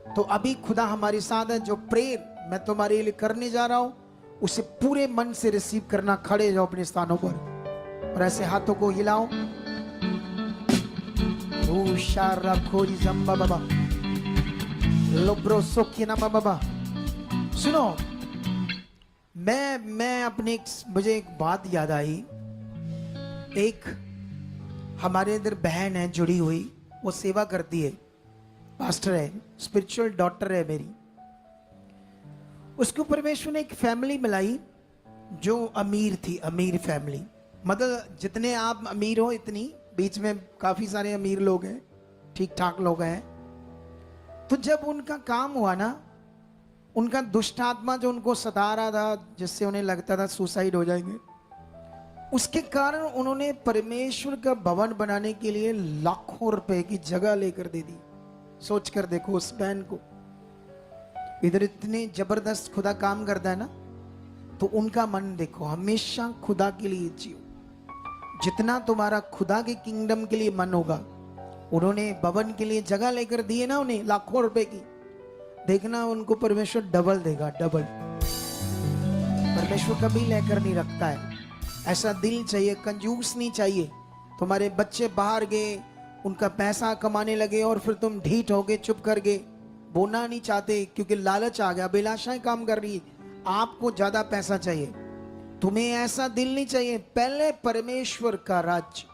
तो अभी खुदा हमारे साथ है। जो प्रेयर मैं तुम्हारे लिए करने जा रहा हूं उसे पूरे मन से रिसीव करना। खड़े जाओ अपने स्थानों पर और ऐसे हाथों को हिलाओ। बाबा बाबा सुनो, मैं अपने मुझे एक बात याद आई। एक हमारे इधर बहन है जुड़ी हुई, वो सेवा करती है, पास्टर है, स्पिरिचुअल डॉटर है मेरी। उसको परमेश्वर ने एक फैमिली मिलाई जो अमीर थी, अमीर फैमिली। मतलब जितने आप अमीर हो इतनी, बीच में काफी सारे अमीर लोग हैं, ठीक ठाक लोग हैं। तो जब उनका काम हुआ ना, उनका दुष्ट आत्मा जो उनको सता रहा था, जिससे उन्हें लगता था सुसाइड हो जाएंगे, उसके कारण उन्होंने परमेश्वर का भवन बनाने के लिए लाखों रुपए की जगह लेकर दे दी। सोच कर देखो उस बहन को। इधर इतने जबरदस्त खुदा काम करता है ना, तो उनका मन देखो, हमेशा खुदा के लिए जियो। जितना तुम्हारा खुदा के किंगडम के लिए मन होगा, उन्होंने भवन के लिए जगह लेकर दिए ना उन्हें लाखों रुपए की, देखना उनको परमेश्वर डबल देगा, डबल। परमेश्वर कभी लेकर नहीं रखता है। ऐसा दिल चाहिए, कंजूस नहीं चाहिए। तुम्हारे बच्चे बाहर गए, उनका पैसा कमाने लगे और फिर तुम ढीठ हो गए, चुप कर गए, बोलना नहीं चाहते क्योंकि लालच आ गया, अभिलाषाएं काम कर रही, आपको ज्यादा पैसा चाहिए। तुम्हें ऐसा दिल नहीं चाहिए। पहले परमेश्वर का राज्य,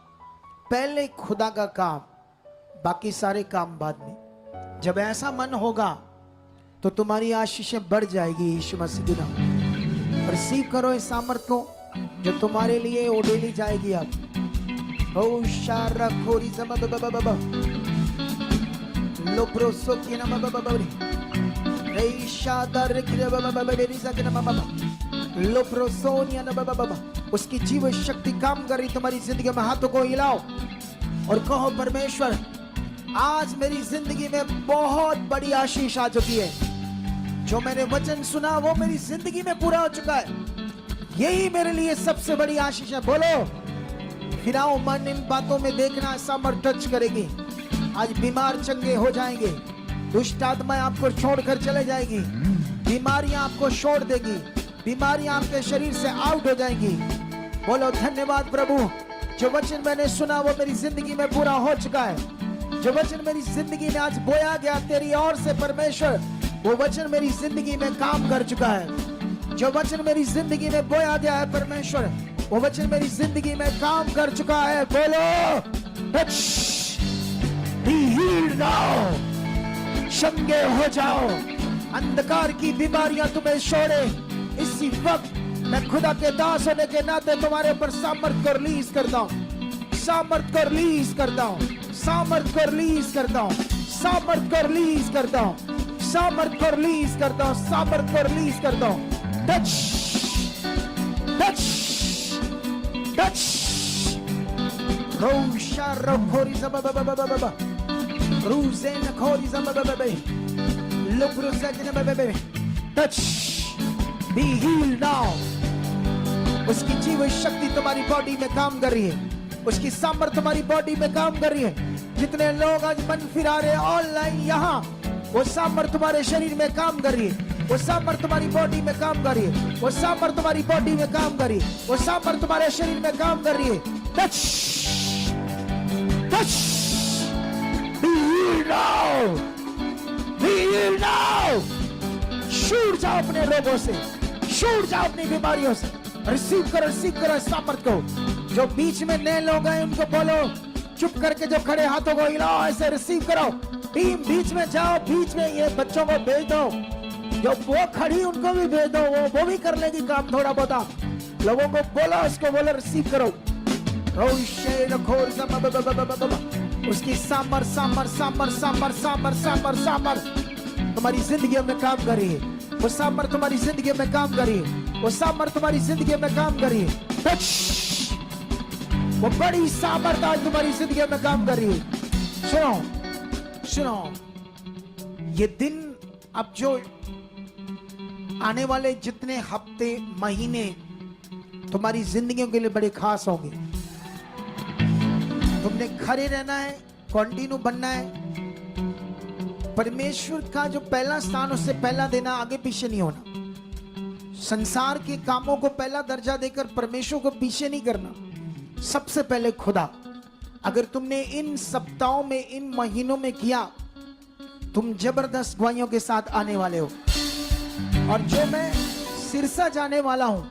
पहले खुदा का काम, बाकी सारे काम बाद में। जब ऐसा मन होगा तो तुम्हारी आशीषें बढ़ जाएगी यीशु मसीह के नाम। रिसीव करो इस सामर्थ को जो तुम्हारे लिए ओडेली जाएगी। अब ओ शारा खोरी जमद बाबा लोब्रो सोकी ना बाबा रे शादर किरे बाबा बेरी सके ना बाबा लोब्रो सोनिया ना बाबा। उसकी जीव शक्ति काम कर रही तुम्हारी जिंदगी में। हाथों को हिलाओ और कहो, परमेश्वर आज मेरी जिंदगी में बहुत बड़ी आशीष आ चुकी है। जो मैंने वचन सुना वो मेरी जिंदगी में पूरा हो चुका है। यही मेरे लिए सबसे बड़ी आशीष है। बोलो, फिराओ मन इन बातों में देखना सामर्थ टच करेगी। आज बीमार चंगे हो जाएंगे, दुष्ट आत्माएं आपको छोड़कर चले जाएगी, बीमारियां आपको छोड़ देगी, बीमारियां आपके शरीर से आउट हो जाएंगी। बोलो धन्यवाद प्रभु, जो वचन मैंने सुना वो मेरी जिंदगी में पूरा हो चुका है। जो वचन मेरी जिंदगी में आज बोया गया तेरी ओर से परमेश्वर, वो वचन मेरी जिंदगी में काम कर चुका है। जो वचन मेरी जिंदगी में बोया गया है परमेश्वर, वो वचन मेरी जिंदगी में काम कर चुका है। बोलो बी हील्ड नाउ, चंगे हो जाओ। अंधकार की बीमारियां तुम्हें छोड़े। इसी वक्त मैं खुदा के दास होने के नाते तुम्हारे ऊपर सामर्थ को रिलीज करता हूं, सामर्थ को रिलीज करता हूं, सामर्थ को रिलीज करता हूं, सामर्थ को रिलीज करता हूं, सामर्थ को रिलीज करता हूं, सामर्थ को रिलीज करता हूं। टच टच टच रोशा रोखोरी ज़बबबबबबब रूज़े नखोरी ज़बबबबब लुब्रुज़े नबबबब टच बी हील्ड नाउ। उसकी जीव शक्ति तुम्हारी बॉडी में काम कर रही है, उसकी सामर्थ तुम्हारी बॉडी में काम कर रही है। जितने लोग आज मन फिरा रहे ऑनलाइन यहाँ, वो सामर्थ तुम्हारे शरीर में काम कर रही है, वो सामर्थ तुम्हारी बॉडी में काम कर रही है, वो सामर्थ तुम्हारी बॉडी में काम कर रही है, वो सामर्थ तुम्हारे शरीर में काम कर रही है। Touch touch be healed now, B healed now. छूट जाओ अपने रोगों से, छूट जाओ अपनी बीमारियों से। रिसीव करो सामर्थ को। जो बीच में नए लोग हैं उनको बोलो चुप करके, जो खड़े हाथों को हिलाओ, ऐसे रिसीव करो। टीम बीच में जाओ, बीच में ये बच्चों को भेज दो, जो वो खड़ी उनको भी भेज दो, वो भी कर लेगी काम थोड़ा बहुत। लोगों को बोलो, उसको बोलो रिसीव करो। उसकी सामर सामर सामर सामर सामर सामर सामर तुम्हारी जिंदगी में काम कर रही है। वो सामर तुम्हारी जिंदगी में काम कर रही है, वो सामर तुम्हारी जिंदगी में काम कर रही है। टच, वो बड़ी सामर्थ आज तुम्हारी जिंदगी में काम कर रही है। सुनो सुनो, ये दिन अब जो आने वाले जितने हफ्ते महीने तुम्हारी जिंदगियों के लिए बड़े खास होंगे। तुमने खड़े रहना है, कंटिन्यू बनना है, परमेश्वर का जो पहला स्थान, उससे पहला देना, आगे पीछे नहीं होना। संसार के कामों को पहला दर्जा देकर परमेश्वर को पीछे नहीं करना, सबसे पहले खुदा। अगर तुमने इन सप्ताहों में, इन महीनों में किया, तुम जबरदस्त गवाहियों के साथ आने वाले हो। और जो मैं सिरसा जाने वाला हूं,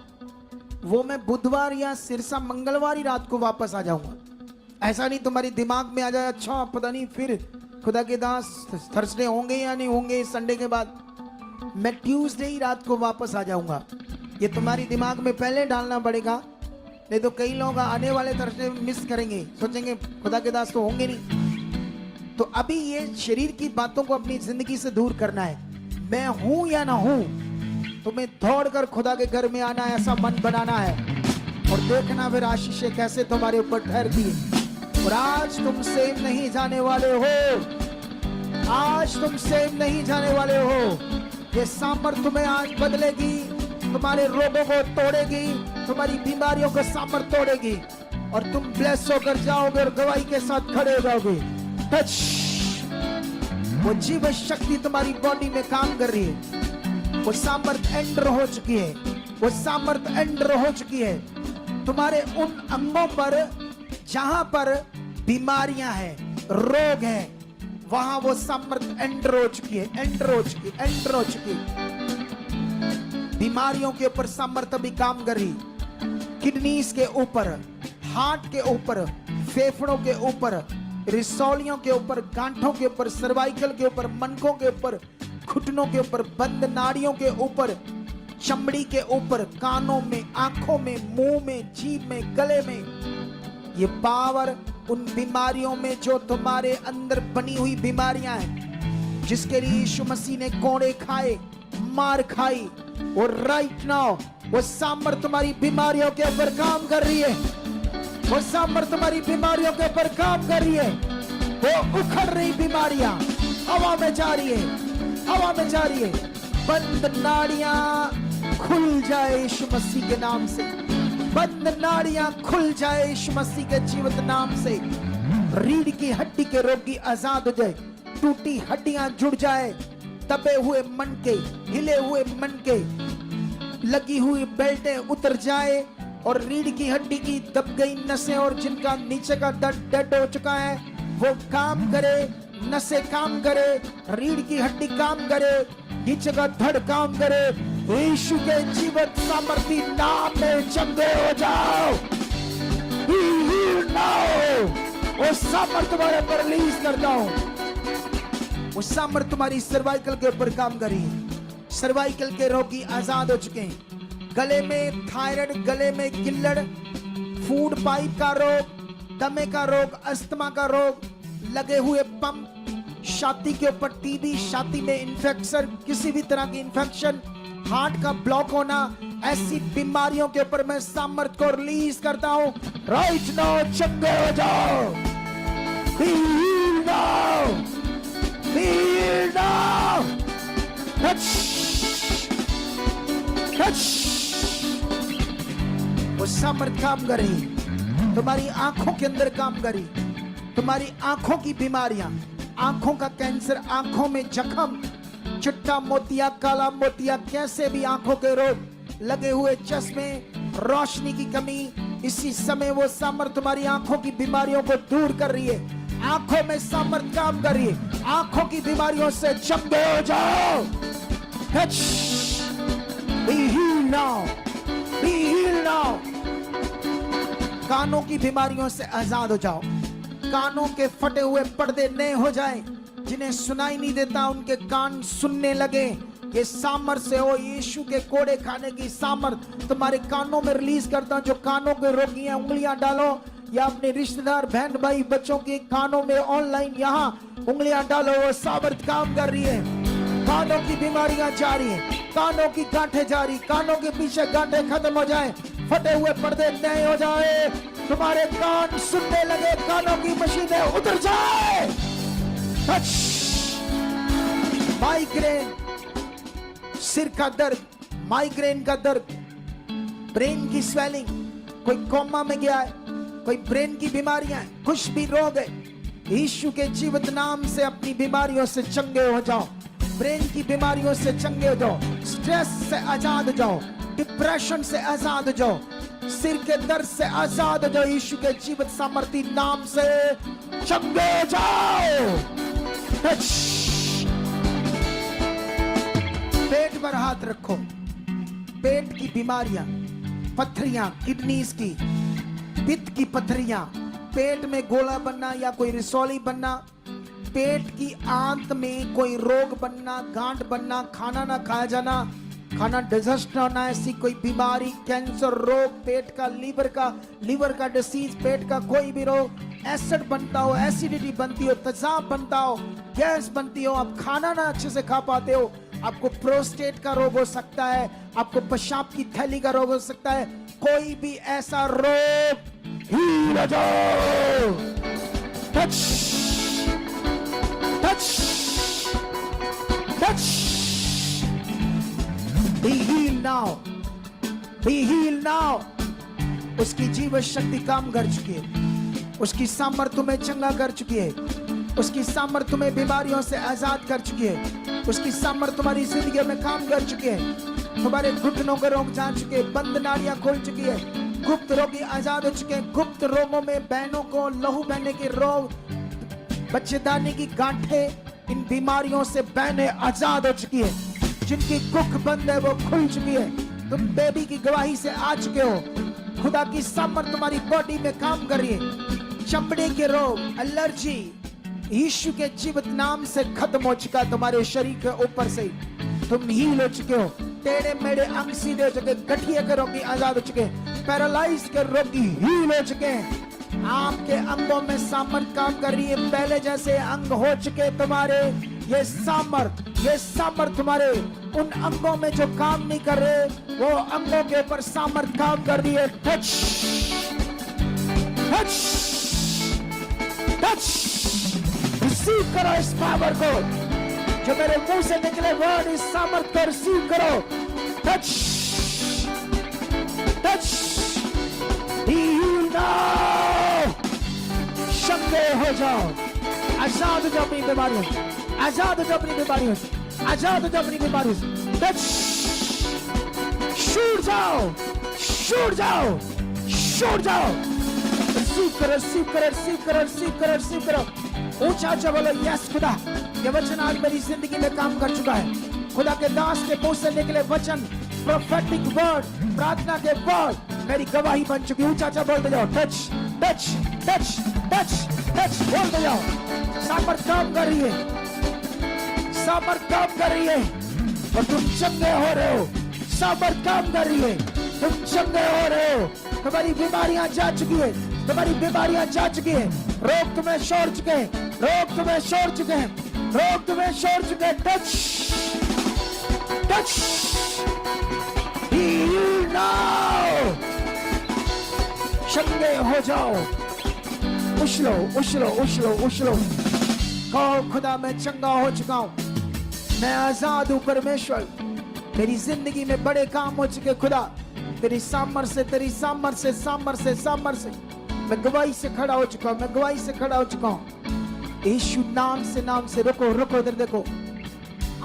वो मैं बुधवार या सिरसा मंगलवार ही रात को वापस आ जाऊंगा। ऐसा नहीं तुम्हारी दिमाग में आ जाए, अच्छा पता नहीं फिर खुदा के दास थर्सडे होंगे या नहीं होंगे संडे के बाद। मैं ट्यूसडे ही रात को वापस आ जाऊंगा। ये तुम्हारी दिमाग में पहले डालना पड़ेगा, नहीं तो कई लोग आने वाले थर्सडे मिस करेंगे, सोचेंगे खुदा के दास तो होंगे नहीं। तो अभी ये शरीर की बातों को अपनी जिंदगी से दूर करना है। मैं हूं या ना हूं, तुम्हें दौड़कर खुदा के घर में आना है, ऐसा मन बनाना है। और देखना फिर आशीषें कैसे तुम्हारे ऊपर ठहरती है। और आज तुम सेम नहीं जाने वाले हो, आज तुम सेम नहीं जाने वाले हो। ये सामर्थ तुम्हें आज बदलेगी, तुम्हारे रोगों को तोड़ेगी, तुम्हारी बीमारियों का सामर्थ तोड़ेगी, और तुम ब्लेस होकर जाओगे और गवाही के साथ खड़े हो जाओगे। टच, वो जीवन शक्ति तुम्हारी बॉडी में काम कर रही है, वो सामर्थ एंटर हो चुकी है, वो सामर्थ एंटर हो चुकी है। तुम्हारे उन अंगों पर जहां पर बीमारियां हैं, रोग है, वहां वो सामर्थ एंटर हो चुकी है, एंटर हो चुकी, एंटर हो चुकी। बीमारियों के ऊपर सामर्थ अभी काम कर रही, किडनीज के ऊपर, हार्ट के ऊपर, फेफड़ों के ऊपर, रिसौलियों के ऊपर, गांठों के ऊपर, सर्वाइकल के ऊपर, मनकों के ऊपर, घुटनों के ऊपर, बंद नाड़ियों के ऊपर, चमड़ी के ऊपर, कानों में, आंखों में, मुंह में, जीभ में, गले में। ये पावर उन बीमारियों में जो तुम्हारे अंदर बनी हुई बीमारियां हैं, जिसके लिए यीशु मसीह ने कोड़े खाए, मार खाई, और राइट नाउ वो सामर्थ तुम्हारी बीमारियों के ऊपर काम कर रही है। वो सामर्थ तुम्हारी बीमारियों के ऊपर काम कर रही है। वो उखड़ रही बीमारियां हवा में जा रही है, हवा में जा रही है। बंद नाड़ियां खुल जाए यीशु मसीह के नाम से, बंद नाड़ियां खुल जाए यीशु मसीह के जीवित नाम से। रीढ़ की हड्डी के रोगी आजाद हो जाए, टूटी हड्डियां जुड़ जाए, दबे हुए मन के, हिले हुए मन के, लगी हुई बेल्टें उतर जाए, और रीढ़ की हड्डी की दब गई नसें और जिनका नीचे का दर्द डेड हो चुका है, वो काम करे, नसें काम करे, रीढ़ की हड्डी काम करे, नीचे का धड़ काम करे। यीशु के जीवन सामर्थी नाम में चंगे हो जाओ। वो सामर्थ तुम्हारे पर रिलीज करता हूं। वो सामर्थ तुम्हारी सर्वाइकल के ऊपर काम करी। सर्वाइकल के रोगी आजाद हो चुके हैं। गले में थायराइड, गले में किल्लड़, फूड पाइप का रोग, दमे का रोग, अस्थमा का रोग, लगे हुए पंप, छाती के ऊपर टीबी, छाती में इंफेक्शन, किसी भी तरह की इंफेक्शन, हार्ट का ब्लॉक होना, ऐसी बीमारियों के ऊपर मैं सामर्थ को रिलीज करता हूं। राइट नाउ चंगे हो जाओ। Be healed now. Be healed now. Touch. Touch. वो सामर्थ काम करी, तुम्हारी आंखों के अंदर काम करी। तुम्हारी आंखों की बीमारियां, आंखों का कैंसर, आंखों में जख्म, चिट्टा मोतिया, काला मोतिया, कैसे भी आंखों के रोग, लगे हुए चश्मे, रोशनी की कमी, इसी समय वो सामर्थ तुम्हारी आंखों की बीमारियों को दूर कर रही है। आंखों में सामर्थ काम कर रही है। आंखों की बीमारियों से चंगे हो जाओ। Touch. Be healed now. Be healed now. कानों की बीमारियों से आजाद हो जाओ। कानों के फटे हुए पर्दे नए हो जाएं, जिन्हें सुनाई नहीं देता उनके कान सुनने लगे। ये सामर्थ से हो, यीशु के कोड़े खाने की सामर्थ तुम्हारे कानों में रिलीज करता हूं। जो कानों के रोगी हैं, उंगलियां डालो, या अपने रिश्तेदार, बहन भाई, बच्चों के कानों में ऑनलाइन यहाँ उंगलियां डालो। वो सामर्थ काम कर रही है। कानों की बीमारियां जा रही है, कानों की गांठें जा रही, कानों के पीछे गांठें खत्म हो जाए, फटे हुए पर्दे नए हो जाए, तुम्हारे कान सुनने लगे, कानों की मशीनें उतर जाए। टच। माइग्रेन, सिर का दर्द, माइग्रेन का दर्द, ब्रेन की स्वेलिंग, कोई कोमा में गया है, कोई ब्रेन की बीमारियां हैं, कुछ भी रोग है, यीशु के जीवित नाम से अपनी बीमारियों से चंगे हो जाओ, ब्रेन की बीमारियों से चंगे हो जाओ, स्ट्रेस से आजाद हो जाओ, डिप्रेशन से आजाद हो जाओ, सिर के दर्द से आजाद हो जाओ। यीशु के जीवित सामर्थी नाम से चंगे हो जाओ। पेट पर हाथ रखो। पेट की बीमारियां, पथरियां, किडनीज की, पित्त की पथरियां, पेट में गोला बनना या कोई रसौली बनना, पेट की आंत में कोई रोग बनना, गांठ बनना, खाना ना खाया जाना, खाना डाइजेस्ट ना होना, ऐसी कोई बीमारी, कैंसर रोग, पेट का, लीवर का डिसीज, पेट का कोई भी रोग, एसिड बनता हो, एसिडिटी बनती हो, तेजाब बनता हो, गैस बनती हो, आप खाना ना अच्छे से खा पाते हो, आपको प्रोस्टेट का रोग हो सकता है, आपको पेशाब की थैली का रोग हो सकता है, कोई भी ऐसा रोग हील हो जाओ। Touch touch touch. Be heal now, be heal now. उसकी जीवन शक्ति काम कर चुकी है, उसकी सामर्थ्य तुम्हें चंगा कर चुकी है, उसकी सामर्थ्य तुम्हें बीमारियों से आजाद कर चुकी है, उसकी सामर्थ्य तुम्हारी जिंदगी में काम कर चुकी है, तुम्हारे घुटनों के रोग जा चुके हैं, बंद नाड़ियां खोल चुकी है, गुप्त रोगी आजाद हो चुके हैं, गुप्त रोगों में बहनों को लहू बहने के रोग, बच्चेदानी की गांठें, इन बीमारियों से बहनें आजाद हो चुकी है, जिनकी कुख बंद है वो खुल चुकी है। तुम बेबी की गवाही से आ चुके हो, खुदा की सामर्थ्य तुम्हारी बॉडी में काम कर रही है। चमड़े के रोग, एलर्जी, यीशु के जीवित नाम से खत्म हो चुका है। तुम्हारे शरीर के ऊपर से तुम हील हो चुके हो। टेढ़े मेढ़े अंग सीधे हो चुके, गठिया के रोगी आजाद हो चुके, पैरालाइज के रोगी हील हो चुके हैं। आपके अंगों में सामर्थ काम कर रही है, पहले जैसे अंग हो चुके तुम्हारे। ये सामर्थ तुम्हारे उन अंगों में जो काम नहीं कर रहे, वो अंगों के ऊपर सामर्थ काम कर रही है। Touch touch touch. रिसीव करो इस पावर को, जो मेरे मुंह से निकले वर्ड, इस सामर्थ को रिसीव करो। Touch touch. Heal now. चंगे हो जाओ, आजाद हो जाओ अपनी बीमारियों से, आजाद हो जाओ अपनी बीमारियों से, आजाद हो जाओ अपनी बीमारियों से। टच। छूट जाओ, छूट जाओ, छूट जाओ। रिसीव करो, रिसीव करो, रिसीव करो, रिसीव करो, रिसीव करो। ऊंचा ऊंचा बोलो, यस खुदा, ये वचन आज मेरी जिंदगी में काम कर चुका है। खुदा के दास के मुंह से निकले वचन, प्रोफेटिक वर्ड, प्रार्थना के वर्ड मेरी गवाही बन चुकी। ऊंचा ऊंचा बोलते जाओ, touch touch touch touch touch, बोलते जाओ। सामर्थ काम कर रही है, सामर्थ काम कर रही है, और तुम चंगे हो रहे हो। सामर्थ काम कर रही है, तुम चंगे हो रहे हो। तुम्हारी बीमारियां जा चुकी है, तुम्हारी बीमारियां जा चुकी है, रोग तुम्हें छोड़ चुके हैं, रोग तुम्हें छोड़ चुके हैं, रोग तुम्हें छोड़ चुके हैं। Touch touch. Heal now. चंगे हो जाओ। उछलो उछलो उछलो उछलो। कहो, खुदा मैं चंगा हो चुका हूं, मैं आजाद हूं परमेश्वर, मेरी जिंदगी में बड़े काम हो चुके। खुदा तेरी सामर्थ से, तेरी सामर्थ से, सामर्थ से, सामर्थ से मैं गवाही से खड़ा हो चुका हूं, मैं गवाही से खड़ा हो चुका हूं। यीशु नाम से, नाम से। रुको रुको, इधर देखो।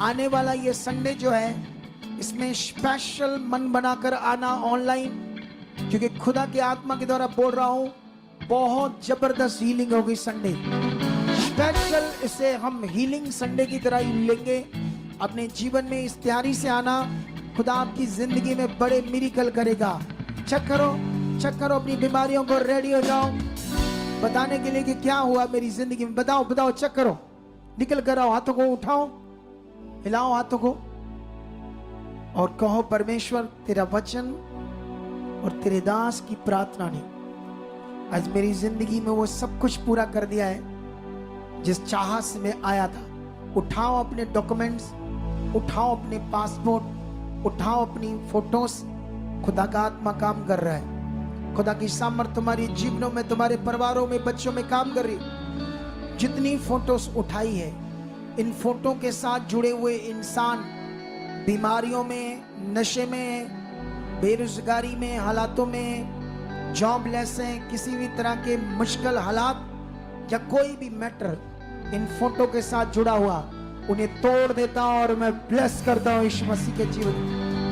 आने वाला ये संडे जो है, इसमें स्पेशल मन बनाकर आना ऑनलाइन, क्योंकि खुदा की आत्मा के द्वारा बोल रहा हूं, बहुत जबरदस्त हीलिंग होगी संडे। स्पेशल इसे हम हीलिंग संडे की तरह ही लेंगे। अपने जीवन में इस तैयारी से आना, खुदा आपकी जिंदगी में बड़े मिरेकल करेगा। चेक करो, चेक करो अपनी बीमारियों को, रेडी हो जाओ बताने के लिए कि क्या हुआ मेरी जिंदगी में। बताओ बताओ, चेक करो, निकल कर आओ, हाथों को उठाओ, हिलाओ हाथों को, और कहो, परमेश्वर तेरा वचन और तेरे दास की प्रार्थना ने आज मेरी जिंदगी में वो सब कुछ पूरा कर दिया है जिस चाहत से मैं आया था। उठाओ अपने डॉक्यूमेंट्स, उठाओ अपने पासपोर्ट, उठाओ अपनी फोटोज। खुदा का आत्मा काम कर रहा है। खुदा की सामर्थ तुम्हारी जीवनों में, तुम्हारे परिवारों में, बच्चों में काम कर रही। जितनी फोटोज उठाई है, इन फोटो के साथ जुड़े हुए इंसान बीमारियों में, नशे में, बेरोजगारी में, हालातों में, जॉबलेस हैं, किसी भी तरह के मुश्किल हालात, या कोई भी मैटर इन फोटो के साथ जुड़ा हुआ उन्हें तोड़ देता हूं और मैं ब्लेस करता हूं यीशु मसीह के जीवन।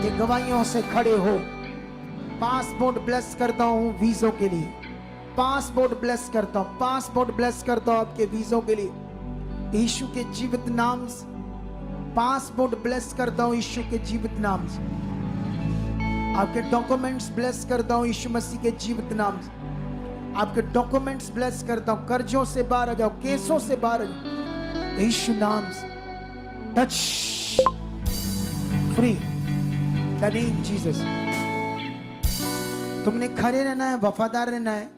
ये गवाहियों से खड़े हो। पासपोर्ट ब्लेस करता हूं वीजों के लिए, पासपोर्ट ब्लेस करता हूं, पासपोर्ट ब्लेस करता हूं आपके वीजों के लिए यीशु के जीवित नाम से। पासपोर्ट ब्लेस करता हूं यीशु के जीवित नाम से। आपके डॉक्यूमेंट्स ब्लेस करता हूं यीशु मसीह के जीवित नाम से। आपके डॉक्यूमेंट्स ब्लेस करता हूं। कर्जों से बाहर आ जाओ, केसों से बाहर आ जाओ यीशु नाम से। Touch free the name Jesus. तुमने खड़े रहना है, वफादार रहना है।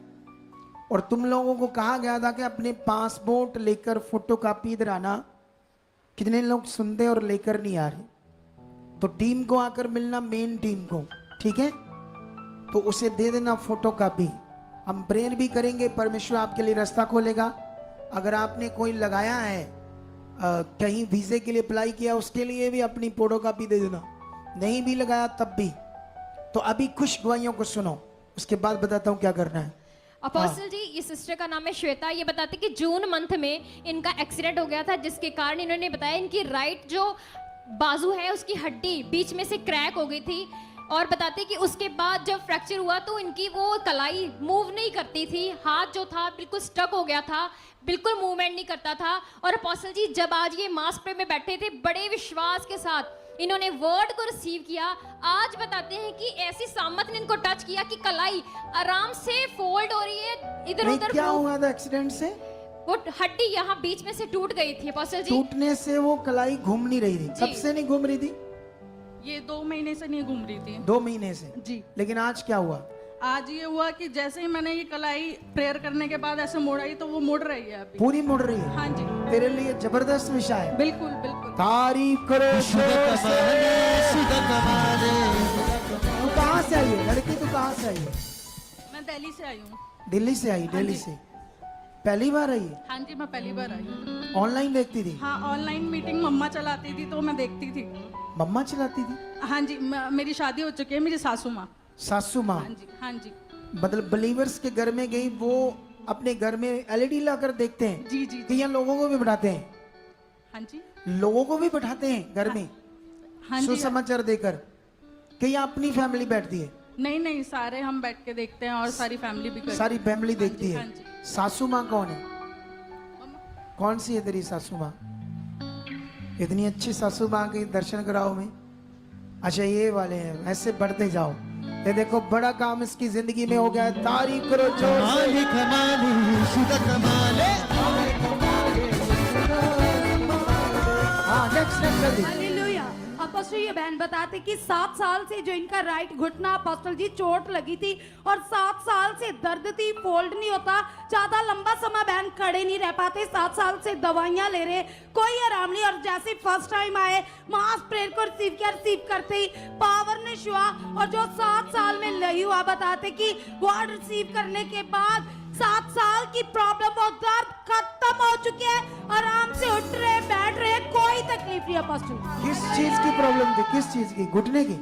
और तुम लोगों को कहा गया था कि अपने पासपोर्ट लेकर फोटोकॉपी इधर आना। कितने लोग सुनते और लेकर नहीं आ रहे? तो टीम को आकर मिलना, मेन टीम को, ठीक है? तो उसे दे देना फोटोकॉपी। हम प्रेयर भी करेंगे, परमेश्वर आपके लिए रास्ता खोलेगा। अगर आपने कोई लगाया है कहीं वीजे के लिए अप्लाई किया, उसके लिए भी अपनी फोटोकॉपी दे देना। नहीं भी लगाया तब भी। तो अभी खुश गवाहियों को सुनो, उसके बाद बताता हूं क्या करना है। अपोस्टल जी, ये सिस्टर का नाम है श्वेता। ये बताते कि जून मंथ में इनका एक्सीडेंट हो गया था, जिसके कारण इन्होंने बताया इनकी राइट जो बाजू है उसकी हड्डी बीच में से क्रैक हो गई थी। और बताते कि उसके बाद जब फ्रैक्चर हुआ तो इनकी वो कलाई मूव नहीं करती थी। हाथ जो था बिल्कुल स्टक हो गया था, बिल्कुल मूवमेंट नहीं करता था। और अपोस्टल जी, जब आज ये मास प्रे में बैठे थे, बड़े विश्वास के साथ इन्होंने वर्ड को रिसीव किया। आज बताते हैं कि ऐसी सामत ने इनको टच किया कि कलाई आराम से फोल्ड हो रही है, इधर उधर। क्या हुआ था एक्सीडेंट से? वो हड्डी यहाँ बीच में से टूट गई थी अपोस्टल जी। टूटने से वो कलाई घूम नहीं रही थी। कब से नहीं घूम रही थी? ये 2 महीने से नहीं घूम रही थी। 2 महीने से जी। लेकिन आज क्या हुआ? आज ये हुआ कि जैसे ही मैंने ये कलाई प्रेयर करने के बाद ऐसे मोड़ाई तो वो मुड़ रही है अभी। पूरी मुड़ रही है? हाँ जी। तेरे लिए जबरदस्त विषय है। बिल्कुल बिल्कुल। तारीफ करो। तू कहाँ से आई है लड़की? तू कहाँ से आई है? मैं दिल्ली से आई हूँ। दिल्ली से आई? दिल्ली से पहली बार आई है? हाँ जी, मैं पहली बार आई हूँ। ऑनलाइन देखती थी? हाँ, ऑनलाइन मीटिंग मम्मा चलाती थी तो मैं देखती थी। मम्मा चलाती थी? हाँ जी, मेरी शादी हो चुकी है, मेरी सासू माँ। सासू माँ? हाँ जी हाँ जी। मतलब बिलीवर्स के घर में गई, वो अपने घर में एलईडी लाकर देखते हैं? जी जी कि यहाँ लोगों को भी बैठाते हैं? हाँ जी। लोगों को भी बैठाते हैं घर में हाँ जी। सुसमाचार देकर? कि यहाँ अपनी फैमिली बैठती है? नहीं नहीं, सारे हम बैठ के देखते हैं और सारी फैमिली भी करती सारी फैमिली देखती हाँ है। जी। सासू माँ कौन है? कौन सी है तेरी सासू माँ? इतनी अच्छी सासू माँ के दर्शन कराओ में। अच्छा, ये वाले हैं, ऐसे बढ़ते जाओ। ये देखो, बड़ा काम इसकी जिंदगी में हो गया है। तारीफ करो जोर से। हाँ, नेक्स्ट जल्दी। हालेलुया। अपोस्टल ये बहन बताते कि 7 साल से जो इनका राइट घुटना अपोस्टल जी चोट लगी थी और 7 साल से दर्द थी, फोल्ड नहीं होता, ज्यादा लंबा समय बहन खड़े नहीं रह पाते। 7 साल से दवाइयां ले रहे, कोई आराम नहीं। और जैसे फर्स्ट टाइम आए मास प्रेयर को रिसीव करते ही पावर ने छुआ। और जो 7 साल में नहीं हुआ, बताते कि वर्ड रिसीव करने के बाद 7 साल की प्रॉब्लम और दर्द खत्म हो चुके हैं। आराम से उठ रहे, बैठ रहे, कोई तकलीफ नहीं। अपोस्टल, किस चीज की प्रॉब्लम थी? किस चीज की? घुटने की?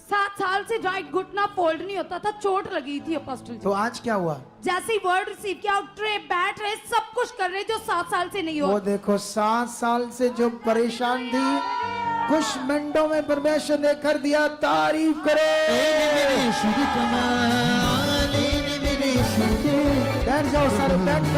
7 साल से राइट घुटना फोल्ड नहीं होता था, चोट लगी थी अपोस्टल। तो आज क्या हुआ? जैसे ही वर्ड रिसीव किया, उठ रहे, बैठ रहे, सब कुछ कर रहे जो 7 साल से नहीं वो हुआ। देखो, 7 साल से जो परेशान थी, कुछ मिनटों में परमेश्वर ने कर दिया। तारीफ करे। बैठ जाओ सारे, बैठ।